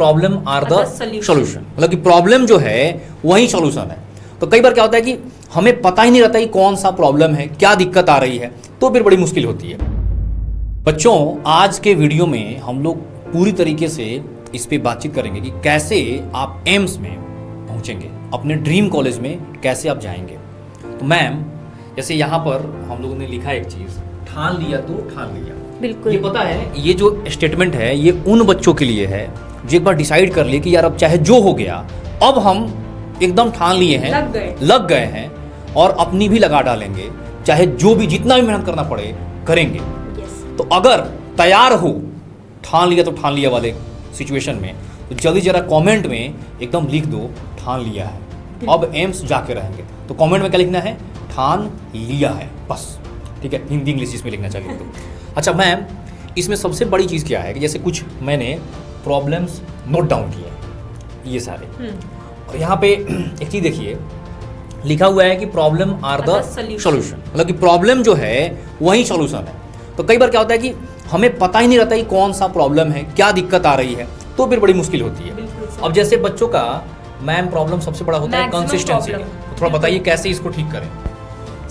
Problem are the solution, मतलब कि problem जो है वही सॉल्यूशन है। तो कई बार क्या होता है कि हमें पता ही नहीं रहता कि कौन सा प्रॉब्लम है, क्या दिक्कत आ रही है, तो फिर बड़ी मुश्किल होती है। बच्चों, आज के वीडियो में हम लोग पूरी तरीके से इस पे बातचीत करेंगे कि कैसे आप एम्स में पहुंचेंगे, अपने ड्रीम कॉलेज में कैसे आप जाएंगे। तो मैम, जैसे यहाँ पर हम लोगों ने लिखा एक चीज, ठान लिया तो ठान लिया। बिल्कुल, ये पता है, ये जो स्टेटमेंट है ये उन बच्चों के लिए है जो एक बार डिसाइड कर लिए कि यार अब चाहे जो हो गया, अब हम एकदम ठान लिए हैं, लग गए हैं और अपनी भी लगा डालेंगे, चाहे जो भी जितना भी मेहनत करना पड़े करेंगे। तो अगर तैयार हो, ठान लिया तो ठान लिया वाले सिचुएशन में, तो जल्दी जरा कमेंट में एकदम लिख दो ठान लिया है, अब एम्स जाके रहेंगे। तो कमेंट में क्या लिखना है? ठान लिया है, बस। ठीक है, हिंदी इंग्लिश इसमें लिखना चाहिए। तो अच्छा मैम, इसमें सबसे बड़ी चीज़ क्या है कि जैसे कुछ मैंने प्रॉब्लम्स नोट डाउन किए ये सारे, और यहाँ पे एक चीज़ देखिए, लिखा हुआ है कि प्रॉब्लम आर द सॉल्यूशन, मतलब कि प्रॉब्लम जो है वही सॉल्यूशन है। तो कई बार क्या होता है कि हमें पता ही नहीं रहता कि कौन सा प्रॉब्लम है, क्या दिक्कत आ रही है, तो फिर बड़ी मुश्किल होती है। अब जैसे बच्चों का मैम प्रॉब्लम सबसे बड़ा होता है कंसिस्टेंसी का, तो थोड़ा बताइए कैसे इसको ठीक करें।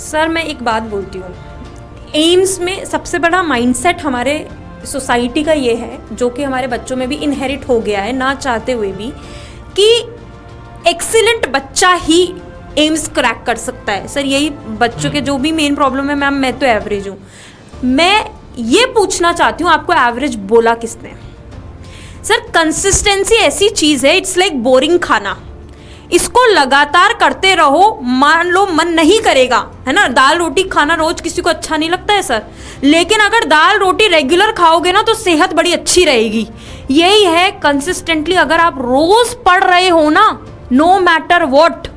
सर मैं एक बात बोलती हूँ, एम्स में सबसे बड़ा माइंडसेट हमारे सोसाइटी का ये है, जो कि हमारे बच्चों में भी इनहेरिट हो गया है ना चाहते हुए भी, कि एक्सीलेंट बच्चा ही एम्स क्रैक कर सकता है। सर यही बच्चों के जो भी मेन प्रॉब्लम है, मैम मैं तो एवरेज हूँ। मैं ये पूछना चाहती हूँ, आपको एवरेज बोला किसने? सर कंसिस्टेंसी ऐसी चीज़ है, इट्स लाइक बोरिंग खाना, इसको लगातार करते रहो, मान लो मन नहीं करेगा, है ना, दाल रोटी खाना रोज किसी को अच्छा नहीं लगता है सर, लेकिन अगर दाल रोटी रेगुलर खाओगे ना तो सेहत बड़ी अच्छी रहेगी। यही है कंसिस्टेंटली, अगर आप रोज पढ़ रहे हो ना, नो मैटर व्हाट,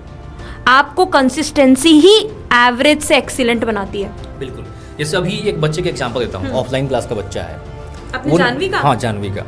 आपको कंसिस्टेंसी ही एवरेज से एक्सीलेंट बनाती है। बिल्कुल, जैसे अभी एक बच्चे का एग्जांपल देता हूँ, ऑफलाइन क्लास का बच्चा है, अपने जानवी का। हाँ, जानवी का।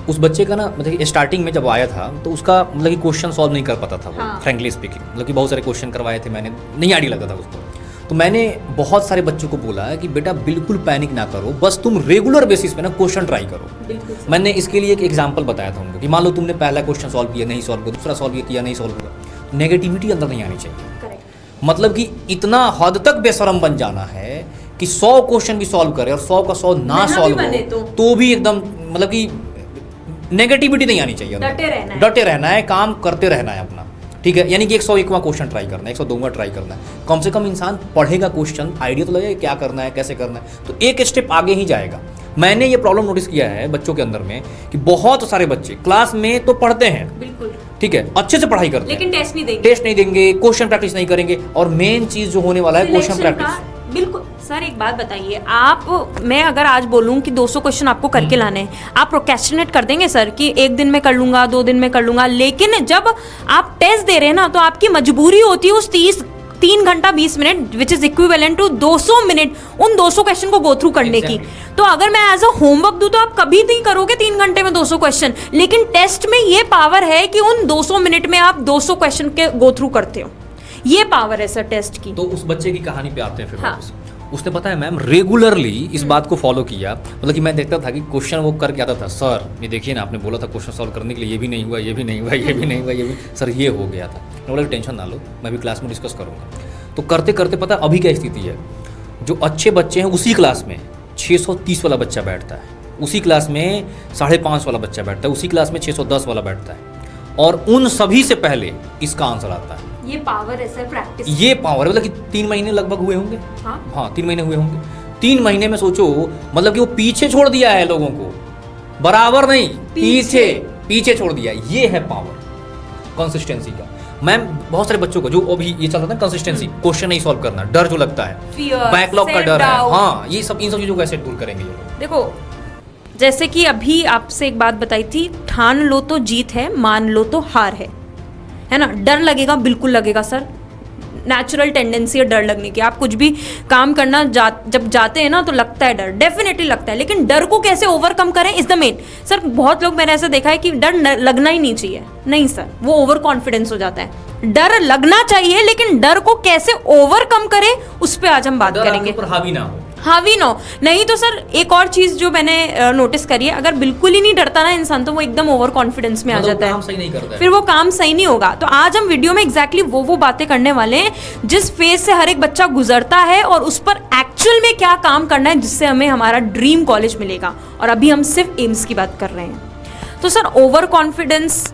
उस बच्चे का ना, मतलब स्टार्टिंग में जब आया था तो उसका मतलब कि क्वेश्चन सॉल्व नहीं कर पाता था वो, फ्रेंकली स्पीकिंग, मतलब कि बहुत सारे क्वेश्चन करवाए थे मैंने, नहीं आइडिया लगता था उसको। तो मैंने बहुत सारे बच्चों को बोला कि बेटा बिल्कुल पैनिक ना करो, बस तुम रेगुलर बेसिस पे ना क्वेश्चन ट्राई करो। मैंने इसके लिए एक एग्जाम्पल बताया था उनको कि मान लो तुमने पहला क्वेश्चन सॉल्व किया, नहीं सॉल्व किया, दूसरा सॉल्व किया, नहीं सॉल्व हुआ, नेगेटिविटी अंदर नहीं आनी चाहिए। मतलब कि इतना हद तक बेशरम बन जाना है कि 100 क्वेश्चन भी सॉल्व करे और 100 का 100 ना सॉल्व हो तो भी एकदम, मतलब कि नेगेटिविटी नहीं आनी चाहिए, डटे रहना है, काम करते रहना है अपना। ठीक है, यानी कि 101वां क्वेश्चन ट्राई करना है, 102वां ट्राई करना है, कम से कम इंसान पढ़ेगा क्वेश्चन, आइडिया तो लगेगा क्या करना है, कैसे करना है, तो एक स्टेप आगे ही जाएगा। मैंने ये प्रॉब्लम नोटिस किया है बच्चों के अंदर में कि बहुत सारे बच्चे क्लास में तो पढ़ते हैं, बिल्कुल ठीक है, अच्छे से पढ़ाई करते हैं, लेकिन टेस्ट नहीं देंगे, क्वेश्चन प्रैक्टिस नहीं करेंगे, और मेन चीज जो होने वाला है क्वेश्चन प्रैक्टिस। बिल्कुल सर, एक बात बताइए आप, मैं अगर आज बोलूं कि 200 क्वेश्चन आपको करके लाने हैं, आप प्रोक्रेस्टिनेट कर देंगे सर कि एक दिन में कर लूंगा, 2 दिन में कर लूंगा, लेकिन जब आप टेस्ट दे रहे हैं ना, तो आपकी मजबूरी होती है उस 3 घंटा 20 minute which is equivalent to 200 minute उन 200 क्वेश्चन को गो थ्रू करने की। तो अगर मैं एज अ होमवर्क दूं तो आप कभी नहीं करोगे 3 घंटे में 200 क्वेश्चन, लेकिन टेस्ट में ये पावर है कि उन 200 मिनट में आप 200 क्वेश्चन के गो थ्रू करते हो, ये पावर है सर टेस्ट की। तो उस बच्चे की कहानी पे आते हैं फिर। हाँ। उसने पता है मैम रेगुलरली इस बात को फॉलो किया, मतलब कि मैं देखता था कि क्वेश्चन वो करके आता था, सर ये देखिए ना, आपने बोला था क्वेश्चन सॉल्व करने के लिए, ये भी नहीं हुआ, ये भी नहीं हुआ, ये भी नहीं हुआ, ये भी सर ये हो गया था। मैं बोला टेंशन ना लो, मैं भी क्लास में डिस्कस करूँगा। तो करते करते पता अभी क्या स्थिति है, जो अच्छे बच्चे हैं उसी क्लास में 630 वाला बच्चा बैठता है, उसी क्लास में 550 वाला बच्चा बैठता है, उसी क्लास में 610 वाला बैठता है, और उन सभी से पहले इसका आंसर आता है। ये पावर है सर, प्रैक्टिस, ये पावर है, मतलब कि 3 महीने लगभग हुए होंगे। हाँ 3 महीने हुए होंगे। 3 महीने में सोचो, मतलब कि वो पीछे छोड़ दिया है लोगों को, बराबर नहीं, पीछे छोड़ दिया। ये है पावर कंसिस्टेंसी का। मैम बहुत सारे बच्चों को जो अभी ये चल रहा था कंसिस्टेंसी, क्वेश्चन नहीं सॉल्व करना, डर जो लगता है, बैकलॉग का डर है, हाँ ये सब, इन सब चीजों को कैसे दूर करेंगे ये लोग? देखो, जैसे कि अभी आपसे एक बात बताई थी, ठान लो तो जीत है, मान लो तो हार है ना। डर लगेगा, बिल्कुल लगेगा सर, नेचुरल टेंडेंसी है डर लगने की। आप कुछ भी काम करना जब जाते हैं ना तो लगता है डर, डेफिनेटली लगता है, लेकिन डर को कैसे ओवरकम करें इज द मेन। सर बहुत लोग मैंने ऐसा देखा है कि डर लगना ही नहीं चाहिए, नहीं सर, वो ओवर कॉन्फिडेंस हो जाता है। डर लगना चाहिए, लेकिन डर को कैसे ओवरकम करें उस पर आज हम बात करेंगे। हावी ना हो, हावी नो नहीं तो सर एक और चीज जो मैंने नोटिस करी है, अगर बिल्कुल ही नहीं डरता ना इंसान तो वो एकदम ओवर कॉन्फिडेंस में आ जाता काम सही नहीं करता है, फिर वो काम सही नहीं होगा। तो आज हम वीडियो में एग्जैक्टली वो बातें करने वाले हैं जिस फेज से हर एक बच्चा गुजरता है और उस पर एक्चुअल में क्या काम करना है जिससे हमें हमारा ड्रीम कॉलेज मिलेगा। और अभी हम सिर्फ एम्स की बात कर रहे हैं। तो सर ओवर कॉन्फिडेंस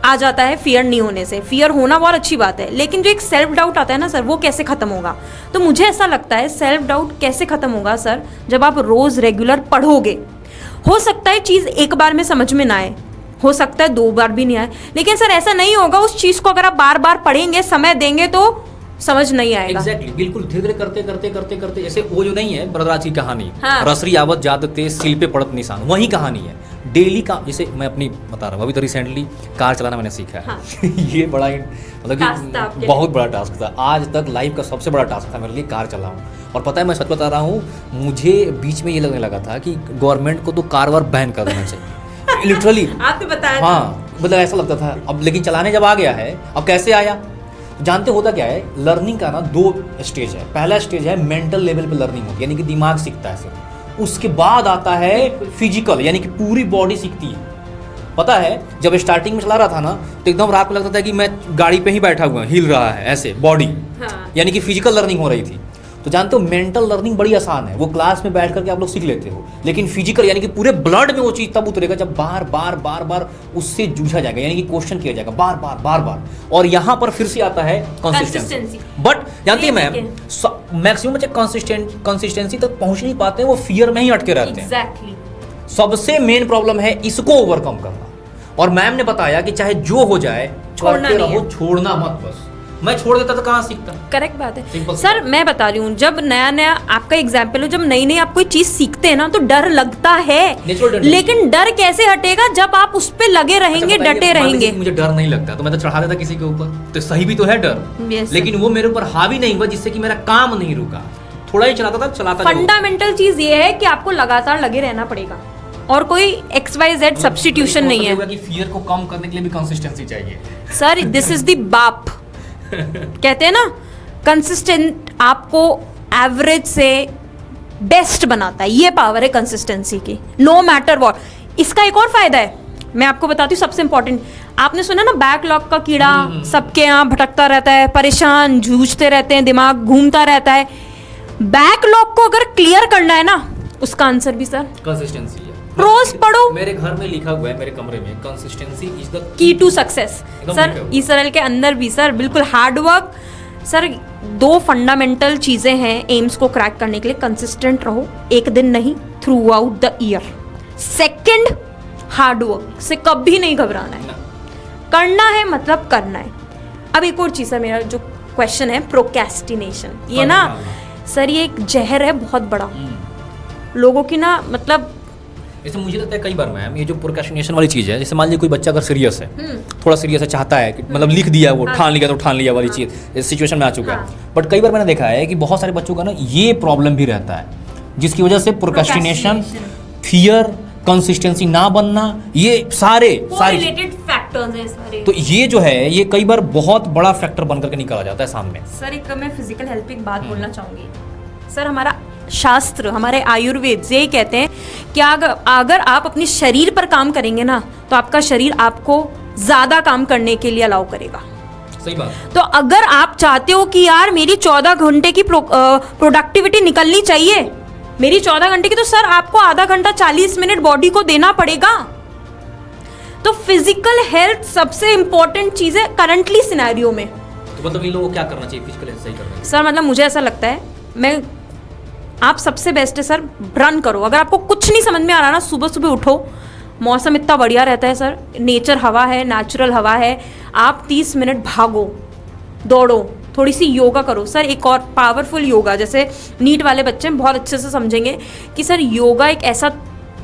आ जाता है फियर नहीं होने से। फियर होना बहुत अच्छी बात है, लेकिन जो एक सेल्फ डाउट आता है ना सर, वो कैसे खत्म होगा? तो मुझे ऐसा लगता है सेल्फ डाउट कैसे खत्म होगा सर, जब आप रोज रेगुलर पढ़ोगे। हो सकता है चीज़ एक बार में समझ में ना आए, हो सकता है 2 बार भी नहीं आए, लेकिन सर ऐसा नहीं होगा। उस चीज़ को अगर आप बार बार पढ़ेंगे, समय देंगे तो समझ नहीं आएगा। एग्जैक्टली बिल्कुल धीरे धीरे करते करते करते करते, जैसे वो जो नहीं है ब्रदराज की कहानी, हाँ। रसरी आवत जात तेज सील पे पड़त निशान, वही कहानी है। डेली का, जैसे मैं अपनी बता रहा हूँ, अभी तो रिसेंटली कार चलाना मैंने सीखा है। हाँ। ये बड़ा मतलब कि बहुत बड़ा टास्क था, आज तक लाइफ का सबसे बड़ा टास्क था मेरे लिए कार चलाऊँ। और पता है मैं सच बता रहा हूँ, मुझे बीच में ये लगने लगा था कि गवर्नमेंट को तो कार वार बैन कर देना चाहिए लिटरली। आपने बताया हाँ, मतलब ऐसा लगता था। अब लेकिन चलाने जब आ गया है, अब कैसे आया जानते होता क्या है, लर्निंग का ना 2 स्टेज है। पहला स्टेज है मेंटल लेवल पे लर्निंग होती है, यानी कि दिमाग सीखता है सिर्फ। उसके बाद आता है फिजिकल, यानी कि पूरी बॉडी सीखती है। पता है जब स्टार्टिंग में चला रहा था ना तो एकदम रात में लगता था कि मैं गाड़ी पे ही बैठा हुआ हिल रहा है ऐसे बॉडी, हाँ। यानी कि फिजिकल लर्निंग हो रही थी। तो जानते हो मेंटल लर्निंग बड़ी आसान है, वो क्लास में बैठ करके आप लोग सीख लेते हो। लेकिन फिजिकल यानी कि पूरे ब्लड में वो चीज़ तब उतरेगा जब बार बार बार बार उससे जूझा जाएगा, यानी कि क्वेश्चन किया जाएगा बार बार बार बार। और यहाँ पर फिर से आता है कंसिस्टेंसी। बट जानती है मैम, मैक्सिमम बच्चे कंसिस्टेंसी तक पहुंच नहीं पाते हैं, वो फियर में ही अटके रहते हैं। एग्जैक्टली सबसे मेन प्रॉब्लम है इसको ओवरकम करना। और मैम ने बताया कि चाहे जो हो जाए करते रहो, छोड़ना मत। बस मैं छोड़ देता तो कहाँ सीखता। करेक्ट बात है सर। मैं बता रही हूँ, जब नया नया आपका एग्जाम्पल हो, जब नई नई आप कोई चीज सीखते हैं ना तो डर लगता है, लेकिन डर कैसे हटेगा जब आप उस पे लगे रहेंगे, डटे रहेंगे। मुझे डर नहीं लगता तो मैं तो चढ़ा देता किसी के ऊपर, तो सही भी तो है डर, लेकिन वो मेरे ऊपर हावी नहीं हुआ जिससे कि मेरा काम नहीं रुका। थोड़ा ही चलाता था, चलाता। फंडामेंटल चीज ये है कि आपको लगातार लगे रहना पड़ेगा और कोई XYZ सब्स्टिट्यूशन नहीं है। कि फियर को कम करने के लिए भी कंसिस्टेंसी चाहिए सर। दिस इज द बाप कहते हैं ना, कंसिस्टेंट आपको एवरेज से बेस्ट बनाता है। ये पावर है कंसिस्टेंसी की, नो मैटर व्हाट। इसका एक और फायदा है, मैं आपको बताती हूँ सबसे इंपॉर्टेंट। आपने सुना ना बैकलॉग का कीड़ा सबके यहाँ भटकता रहता है, परेशान जूझते रहते हैं, दिमाग घूमता रहता है। बैकलॉग को अगर क्लियर करना है ना, उसका आंसर भी सर कंसिस्टेंसी है। रोज पढ़ो। मेरे घर में लिखा हुआ है, मेरे कमरे में, consistency is the key to success. Sir Israel के अंदर भी सर बिल्कुल हार्ड वर्क। सर 2 फंडामेंटल चीजें हैं एम्स को क्रैक करने के लिए। कंसिस्टेंट रहो, एक दिन नहीं, through out the year. Second, hard work से कभी नहीं घबराना है, करना है मतलब करना है। अब एक और चीज है, मेरा जो क्वेश्चन है प्रोक्रेस्टिनेशन, ये ना सर ये एक जहर है बहुत बड़ा लोगों की ना, मतलब जैसे मुझे लगता है कई बार मैम ये जो प्रोक्रेस्टिनेशन वाली चीज़ है, जैसे मान लीजिए कोई बच्चा अगर सीरियस है, थोड़ा सीरियस है, चाहता है कि मतलब लिख दिया वो, ठान लिया तो ठान लिया वाली चीज़, इस सिचुएशन में आ चुका है। बट कई बार मैंने देखा है कि बहुत सारे बच्चों का ना ये प्रॉब्लम भी रहता है, जिसकी वजह से प्रोक्रेस्टिनेशन, फियर, कंसिस्टेंसी ना बनना, ये सारे रिलेटेड फैक्टर्स हैं सारे। तो ये जो है ये कई बार बहुत बड़ा फैक्टर बन करके निकला जाता है सामने। सर एक मैं फिजिकल हेल्थ पे एक बात बोलना चाहूँगी सर। हमारा शास्त्र, हमारे आयुर्वेद यही कहते हैं कि अगर आप अपने शरीर पर काम करेंगे ना तो आपका शरीर आपको ज़्यादा काम करने के लिए अलाउ करेगा। सही बात। तो अगर आप चाहते हो कि यार मेरी 14 घंटे की प्रोडक्टिविटी निकलनी चाहिए, मेरी 14 घंटे की, तो सर आपको आधा घंटा 40 मिनट बॉडी को देना पड़ेगा। तो फिजिकल हेल्थ सबसे इंपॉर्टेंट चीज़ है करंटली सिनेरियो में। तो मतलब इन लोगों को क्या करना चाहिए फिजिकल हेल्थ सही करने के? सर मतलब मुझे ऐसा लगता है, आप सबसे बेस्ट है सर रन करो। अगर आपको कुछ नहीं समझ में आ रहा ना, सुबह सुबह उठो, मौसम इतना बढ़िया रहता है सर, नेचर हवा है, नेचुरल हवा है, आप 30 मिनट भागो, दौड़ो, थोड़ी सी योगा करो। सर एक और पावरफुल योगा, जैसे नीट वाले बच्चे बहुत अच्छे से समझेंगे कि सर योगा एक ऐसा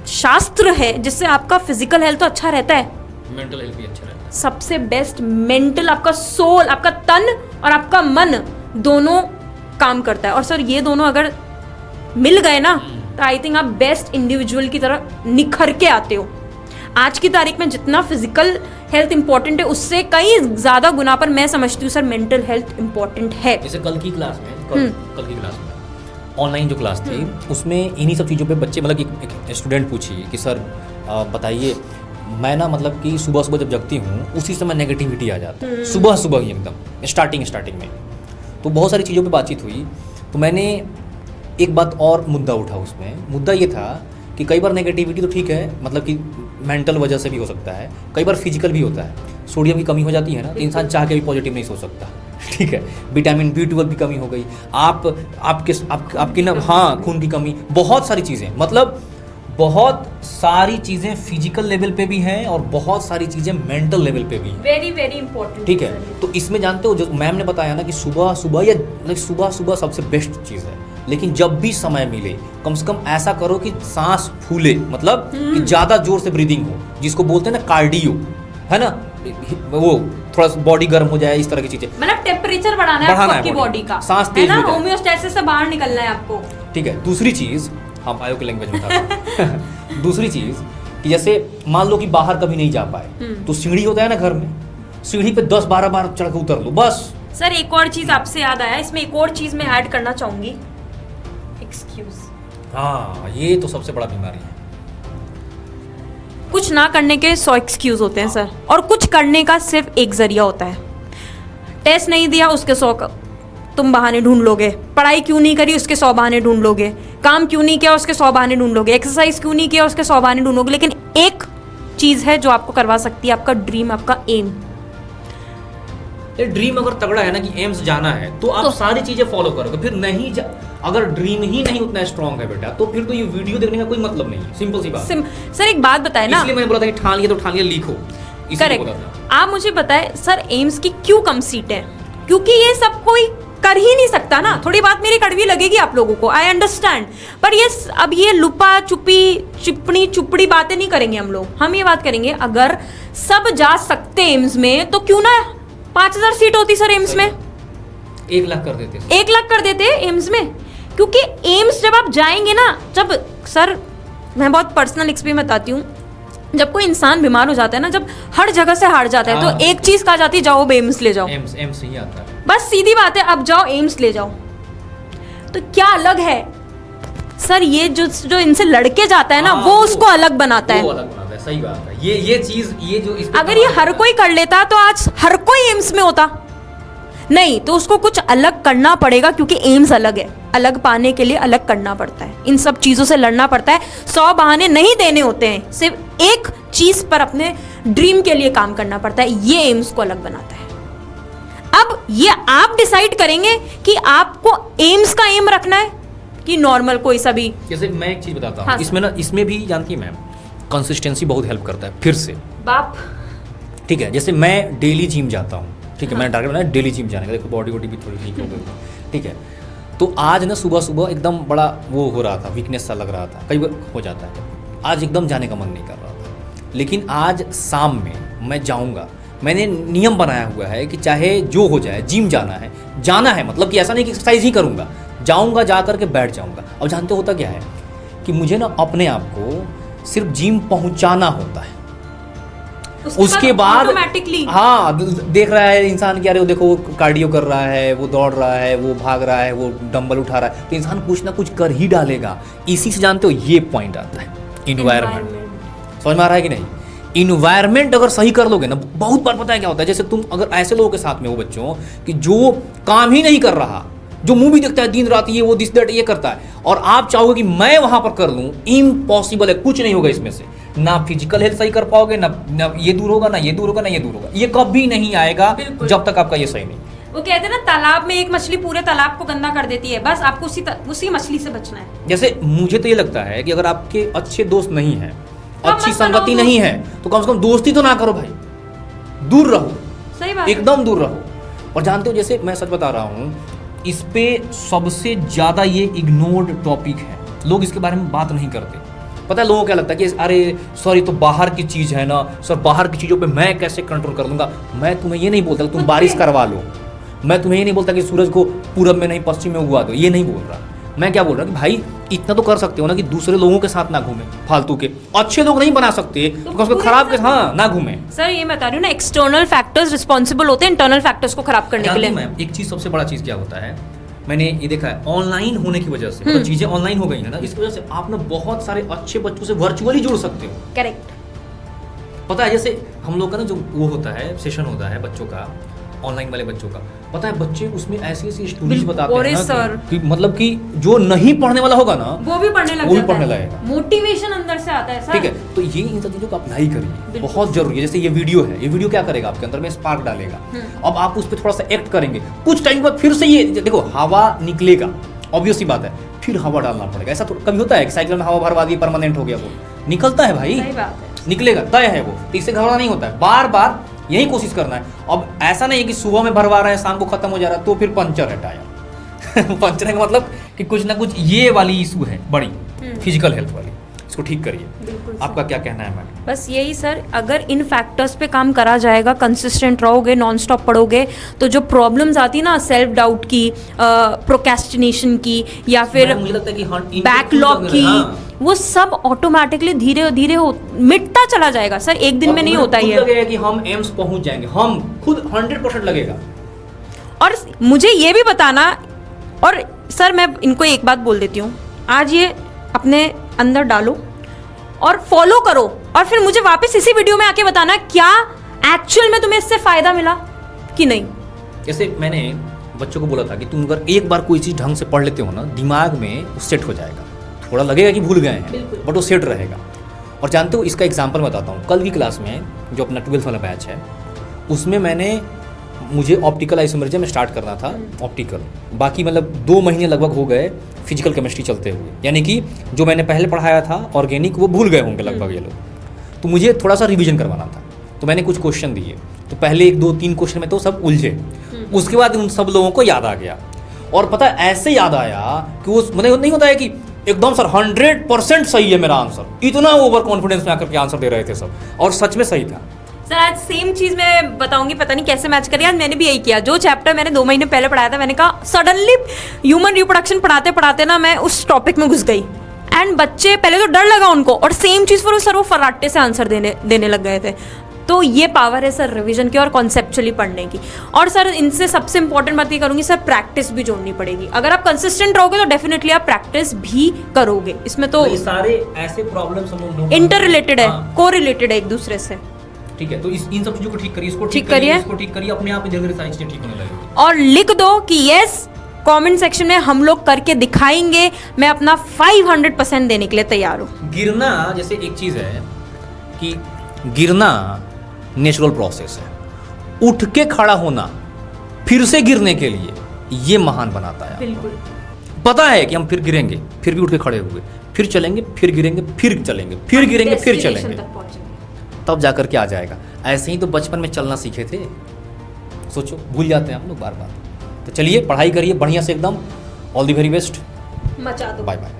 शास्त्र है जिससे आपका फिजिकल हेल्थ तो अच्छा रहता है, मेंटल हेल्थ भी अच्छा रहता है। सबसे बेस्ट मेंटल, आपका सोल, आपका तन और आपका मन दोनों काम करता है। और सर ये दोनों अगर मिल गए ना तो आई थिंक आप बेस्ट इंडिविजुअल की तरह निखर के आते हो। आज की तारीख में जितना फिजिकल हेल्थ इंपॉर्टेंट है उससे कई ज्यादा गुना पर मैं समझती हूँ सर मेंटल हेल्थ इंपॉर्टेंट है। जैसे कल की क्लास में ऑनलाइन जो क्लास थी उसमें इन्हीं सब चीज़ों पे बच्चे मतलब कि एक स्टूडेंट पूछी कि सर बताइए, मैं ना मतलब कि सुबह सुबह जब जगती हूँ उसी समय नेगेटिविटी आ जाता है, सुबह सुबह ही एकदम स्टार्टिंग में। तो बहुत सारी चीज़ों पे बातचीत हुई, तो मैंने एक बात और मुद्दा उठा उसमें। मुद्दा ये था कि कई बार नेगेटिविटी तो ठीक है, मतलब कि मेंटल वजह से भी हो सकता है, कई बार फिजिकल भी होता है। सोडियम की कमी हो जाती है ना, तो इंसान चाह के भी पॉजिटिव नहीं सोच सकता, ठीक है। विटामिन B12 की कमी हो गई, आपकी ना हाँ खून की कमी, बहुत सारी चीज़ें, मतलब बहुत सारी चीज़ें फिजिकल लेवल पे भी हैं और बहुत सारी चीज़ें मेंटल लेवल पे भी हैं। वेरी वेरी इंपॉर्टेंट, ठीक है। तो इसमें जानते हो जो मैम ने बताया ना कि सुबह सुबह सबसे बेस्ट चीज़ है, लेकिन जब भी समय मिले कम से कम ऐसा करो कि सांस फूले, मतलब कि ज़्यादा जोर से ब्रीदिंग हो, जिसको बोलते हैं ना कार्डियो, है ना, वो थोड़ा बॉडी गर्म हो जाए, इस तरह की चीज़ें, मतलब टेम्परेचर बढ़ाना है आपकी बॉडी का, सांस तेज हो जाए, होम्योस्टेसिस से बाहर निकलना है आपको। ठीक है। दूसरी चीज़ हम बायो की लैंग्वेज में था दूसरी चीज़ कि जैसे मान लो कि बाहर कभी नहीं जा पाए, तो सीढ़ी होता है ना घर में, सीढ़ी पे 10-12 बार चढ़ के उतर लो बस। सर एक और चीज़ आपसे याद आया, इसमें एक और चीज़ मैं ऐड करना चाहूँगी, एक्सक्यूज। हाँ, ये तो सबसे बड़ा बीमारी है। कुछ ना करने के 100 एक्सक्यूज होते हैं सर, और कुछ करने का सिर्फ एक जरिया होता है। टेस्ट नहीं दिया उसके 100 तुम बहाने ढूंढ लोगे, पढ़ाई क्यों नहीं करी उसके 100 बहाने ढूंढ लोगे, काम क्यों नहीं किया उसके 100 बहाने ढूंढ लोगे, एक्सरसाइज क्यों नहीं किया उसके 100 बहाने ढूंढ लोगे। लेकिन एक चीज़ है जो आपको करवा सकती है, आपका ड्रीम, आपका एम। ये ड्रीम अगर तगड़ा है ना कि एम्स जाना है, तो आप सारी चीजें फॉलो करोगे। फिर नहीं अगर ड्रीम ही नहीं उतना स्ट्रांग है बेटा, तो फिर तो ये वीडियो देखने का कोई मतलब नहीं है, सिंपल सी बात। सर एक बात बताए ना, इसलिए मैंने बोला था कि ठान लिया तो ठान लिया, लिखो। करेक्ट। आप मुझे बताएं सर एम्स की क्यों कम सीट है? क्योंकि ये सब कोई कर ही नहीं सकता ना। थोड़ी बात मेरी कड़वी लगेगी आप लोगों को, आई अंडरस्टैंड, पर ये अब ये लुपा छुपी चिपड़ी चुपड़ी बातें नहीं करेंगे हम लोग। हम ये बात करेंगे अगर सब जा सकते एम्स में, तो क्यों ना 5000 सीट होती सर एम्स में, 1 लाख कर देते, 1 लाख कर देते एम्स में। क्योंकि एम्स जब आप जाएंगे ना, जब सर मैं बहुत पर्सनल एक्सपीरियंस बताती हूँ, जब कोई इंसान बीमार हो जाता है ना, जब हर जगह से हार जाता है, तो एक चीज कहा जाती है, जाओ एम्स ले जाओ। एम्स ही आता है, बस सीधी बात है, अब जाओ एम्स ले जाओ। तो क्या अलग है सर, ये जो इनसे लड़के जाता है ना, वो उसको अलग बनाता है, वो अलग बनाता है। सही बात है। ये चीज, ये जो इस अगर ये हर कोई कर लेता तो आज हर कोई एम्स में होता नहीं, तो उसको कुछ अलग करना पड़ेगा, क्योंकि एम्स अलग है, अलग पाने के लिए अलग करना पड़ता है, इन सब चीज़ों से लड़ना पड़ता है। 100 बहाने नहीं देने होते हैं, सिर्फ एक चीज़ पर अपने ड्रीम के लिए काम करना पड़ता है, ये एम्स को अलग बनाता है। अब ये आप डिसाइड करेंगे कि आपको एम्स का एम रखना है कि नॉर्मल कोई सा भी। जैसे मैं एक चीज़ बताता हूँ, हाँ, इसमें ना, इसमें भी जानती है मैम, कंसिस्टेंसी बहुत हेल्प करता है। फिर से बाप, ठीक है, जैसे मैं डेली जिम जाता हूँ, ठीक है, मैंने टारगेट बनाया डेली जिम जाने का, देखो बॉडी वॉडी भी थोड़ी ठीक हो गई, ठीक है। तो आज ना सुबह सुबह एकदम बड़ा वो हो रहा था, वीकनेस सा लग रहा था, कई बार हो जाता है, आज एकदम जाने का मन नहीं कर रहा था, लेकिन आज शाम में मैं जाऊँगा। मैंने नियम बनाया हुआ है कि चाहे जो हो जाए जिम जाना है, मतलब कि ऐसा नहीं कि एक्सरसाइज ही करूँगा, जाऊँगा, जा करके बैठ जाऊँगा। अब जानते होता क्या है कि मुझे ना अपने आप को सिर्फ जिम पहुँचाना होता है, उसके बाद ऑटोमेटिकली, हाँ, देख रहा है इंसान कि अरे वो देखो वो कार्डियो कर रहा है, वो दौड़ रहा है, वो भाग रहा है, वो डंबल उठा रहा है, तो इंसान कुछ ना कुछ कर ही डालेगा। इसी से जानते हो ये पॉइंट आता है, इन्वायरमेंट। समझ में आ रहा है कि नहीं? इन्वायरमेंट अगर सही कर लोगे ना, बहुत बार पता है क्या होता है, जैसे तुम अगर ऐसे लोगों के साथ में हो बच्चों कि जो काम ही नहीं कर रहा, जो मूवी देखता है दिन रात, ये वो दिस दैट ये करता है, और आप चाहोगे कि मैं वहां पर कर लूं, इम्पॉसिबल है, कुछ नहीं होगा इसमें से। ना फिजिकल हेल्थ सही कर पाओगे, ना ये दूर होगा, ना ये दूर होगा, ना ये दूर होगा, ये कभी नहीं आएगा जब तक आपका ये सही नहीं। वो कहते हैं ना, तालाब में एक मछली पूरे तालाब को गंदा कर देती है, बस आपको उसी मछली से बचना है। जैसे मुझे तो ये लगता है कि अगर आपके अच्छे दोस्त नहीं है, अच्छी संगति नहीं है, तो कम से कम दोस्ती तो ना करो भाई, दूर रहो, सही बात, एकदम दूर रहो। और जानते हो, जैसे मैं सच बता रहा हूँ, इस पे सबसे ज्यादा ये इग्नोर्ड टॉपिक है, लोग इसके बारे में बात नहीं करते। पता है लोगों को क्या लगता है कि अरे सॉरी, तो बाहर की चीज़ है ना सर, बाहर की चीज़ों पे मैं कैसे कंट्रोल कर लूँगा। मैं तुम्हें ये नहीं बोलता तुम बारिश करवा लो, मैं तुम्हें ये नहीं बोलता कि सूरज को पूरब में नहीं पश्चिम में उगा दो, ये नहीं बोल रहा। मैं क्या बोल रहा कि भाई इतना तो कर सकते हो ना कि दूसरे लोगों के साथ ना घूमे, फालतू के अच्छे लोग नहीं बना सकते तो खराब के हाँ ना घूमे। सर ये मैं बता रही हूँ ना, एक्सटर्नल फैक्टर्स रिस्पॉन्सिबल होते हैं इंटरनल फैक्टर्स को खराब करने के लिए। मैं एक चीज़, सबसे बड़ा चीज़ क्या होता है, मैंने ये देखा है ऑनलाइन होने की वजह से, मतलब चीजें ऑनलाइन हो गई है ना, इसकी वजह से आप ना बहुत सारे अच्छे बच्चों से वर्चुअली जुड़ सकते हो। करेक्ट। पता है जैसे हम लोग का ना जो वो होता है सेशन होता है बच्चों का, ऑनलाइन वाले बच्चों का, पता है बच्चे उसमें ऐसी ऐसी स्टोरीज बताते हैं ना सर कि मतलब कि जो नहीं पढ़ने वाला होगा ना वो भी पढ़ने लग वो भी जाता पढ़ने है, लगेगा, मोटिवेशन अंदर से आता है सर। ठीक है, तो ये इन सब चीजों को अप्लाई करिए, बहुत जरूरी है। जैसे ये वीडियो है, ये वीडियो क्या करेगा आपके अंदर में स्पार्क डालेगा, अब आप उस पर थोड़ा सा एक्ट करेंगे, कुछ टाइम बाद फिर से ये देखो हवा निकलेगा, ऑब्वियस सी बात है, फिर हवा डालना पड़ेगा। ऐसा तो कभी होता है कि साइकिल में हवा भरवा दी परमानेंट हो गया, वो निकलता है भाई, सही बात है, निकलेगा, तय है वो, तो इससे घबराना नहीं होता है, बार बार यही कोशिश करना है। अब ऐसा नहीं है कि सुबह में भरवा रहे हैं शाम को खत्म हो जा रहा है तो फिर पंचर है टायर पंचर है का मतलब कि कुछ ना कुछ ये वाली इशू है बड़ी फिजिकल हेल्थ वाली, इसको ठीक करिए। आपका क्या कहना है मैडम? बस यही सर, अगर इन फैक्टर्स पे काम करा जाएगा, कंसिस्टेंट रहोगे, नॉन स्टॉप पढ़ोगे, तो जो प्रॉब्लम्स आती ना सेल्फ डाउट की, प्रोक्रेस्टिनेशन की, या फिर मुझे लगता है कि बैकलॉग की, वो सब ऑटोमेटिकली धीरे धीरे मिटता चला जाएगा सर, एक दिन में नहीं होता ये। लगेगा कि हम एम्स पहुंच जाएंगे, हम खुद 100% लगेगा। और मुझे ये भी बताना, और सर मैं इनको एक बात बोल देती हूँ, आज ये अपने अंदर डालो और फॉलो करो, और फिर मुझे वापस इसी वीडियो में आके बताना क्या एक्चुअल में तुम्हें इससे फायदा मिला कि नहीं। जैसे मैंने बच्चों को बोला था कि तुम अगर एक बार कोई चीज़ ढंग से पढ़ लेते हो ना, दिमाग में वो सेट हो जाएगा, थोड़ा लगेगा कि भूल गए हैं बट वो सेट रहेगा। और जानते हो इसका एग्जाम्पल बताता हूँ, कल की क्लास में जो अपना 12th वाला बैच है उसमें मुझे ऑप्टिकल आइसोमेरिज्म स्टार्ट करना था, ऑप्टिकल, बाकी मतलब 2 महीने लगभग हो गए फिजिकल केमिस्ट्री चलते हुए, यानी कि जो मैंने पहले पढ़ाया था ऑर्गेनिक वो भूल गए होंगे लगभग ये लोग, तो मुझे थोड़ा सा रिवीजन करवाना था। तो मैंने कुछ क्वेश्चन दिए, तो पहले 1 2 3 क्वेश्चन में तो सब उलझे, उसके बाद उन सब लोगों को याद आ गया, और पता है ऐसे याद आया कि वो मतलब नहीं होता है कि एकदम सर 100% सही है मेरा आंसर, इतना ओवर कॉन्फिडेंस में आकर के आंसर दे रहे थे सब, और सच में सही था। सर आज सेम चीज मैं बताऊंगी, पता नहीं कैसे मैच करी, आज मैंने भी यही किया, जो चैप्टर मैंने 2 महीने पहले पढ़ाया था, मैंने कहा सडनली ह्यूमन रिप्रोडक्शन पढ़ाते पढ़ाते ना मैं उस टॉपिक में घुस गई, एंड बच्चे पहले तो डर लगा उनको, और सेम चीज पर सर वो फर्राटे से आंसर देने लग गए थे। तो ये पावर है सर रिवीजन की और कॉन्सेप्चुअली पढ़ने की। और सर इनसे सबसे इंपॉर्टेंट बात ये करूंगी सर, प्रैक्टिस भी जोड़नी पड़ेगी। अगर आप कंसिस्टेंट रहोगे तो डेफिनेटली आप प्रैक्टिस भी करोगे, इसमें तो सारे ऐसे प्रॉब्लम्स हम लोग इंटर रिलेटेड है, को रिलेटेड है एक दूसरे से। ठीक है, तो इन सब चीजों को ठीक करिए, इसको ठीक करिए, इसको ठीक करिए, अपने आप धीरे धीरे सारी चीजें ठीक होने लगेगी। और लिख दो कि यस, कमेंट सेक्शन में हम लोग करके दिखाएंगे, मैं अपना 500% देने के लिए तैयार हूँ। गिरना जैसे एक चीज है कि गिरना नेचुरल प्रोसेस है, उठ के खड़ा होना फिर से गिरने के लिए ये महान बनाता है। बिल्कुल पता है कि हम फिर गिरेंगे, फिर भी उठ के खड़े हुए, फिर चलेंगे, फिर गिरेंगे, फिर चलेंगे, फिर गिरेंगे, फिर चलेंगे, तब जाकर के आ जाएगा। ऐसे ही तो बचपन में चलना सीखे थे, सोचो भूल जाते हैं हम लोग बार बार। तो चलिए पढ़ाई करिए बढ़िया से एकदम, ऑल द वेरी बेस्ट, मचा दो, बाय बाय।